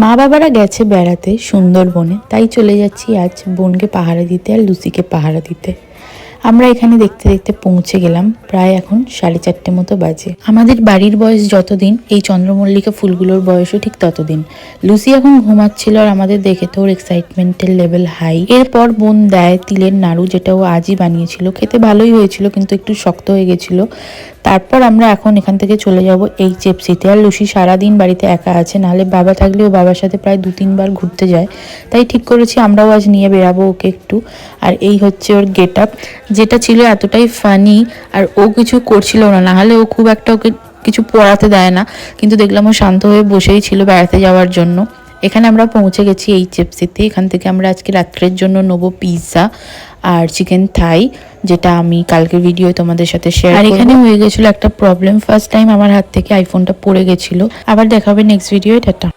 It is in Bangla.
মা বাবারা গেছে বেড়াতে সুন্দরবনে, তাই চলে যাচ্ছি আজ বোনকে পাহারা দিতে আর লুসিকে পাহারা দিতে। আমরা এখানে দেখতে দেখতে পৌঁছে গেলাম, প্রায় এখন 4:30 মতো বাজে। আমাদের বাড়ির বয়স যতদিন, এই চন্দ্রমল্লিকা ফুলগুলোর বয়সও ঠিক ততদিন। লুসি এখন ঘুমাচ্ছিল আর আমাদের দেখে তো ওর এক্সাইটমেন্টের লেভেল হাই। এরপর বোন দেয় তিলের নাড়ু, যেটা ও আজই বানিয়েছিল। খেতে ভালোই হয়েছিল, কিন্তু একটু শক্ত হয়ে গেছিল। তারপর আমরা এখন এখান থেকে চলে যাব HFC-তে। আর লুসি সারাদিন বাড়িতে একা আছে, নাহলে বাবা থাকলে ও বাবার সাথে প্রায় 2-3 বার ঘুরতে যায়। তাই ঠিক করেছি আমরাও আজ নিয়ে বেরাবো ওকে একটু। আর এই হচ্ছে ওর গেট আপ, যেটা ছিল এতটাই ফানি। আর ও কিছু করছিল না, নাহলে ও খুব একটা ওকে কিছু পড়াতে দেয় না, কিন্তু দেখলাম ও শান্ত হয়ে বসেই ছিল বেড়াতে যাওয়ার জন্য। এখানে আমরা পৌঁছে গেছি HFC-তে। এখান থেকে আমরা আজকে রাত্রের জন্য নেবো পিৎজা আর চিকেন থাই, যেটা আমি কালকের ভিডিও তোমাদের সাথে শেয়ার করব। আর এখানে হয়ে গেছিল একটা প্রবলেম, ফার্স্ট টাইম আমার হাত থেকে আইফোনটা পড়ে গেছিল। আবার দেখা হবে নেক্সট ভিডিও। টাটা।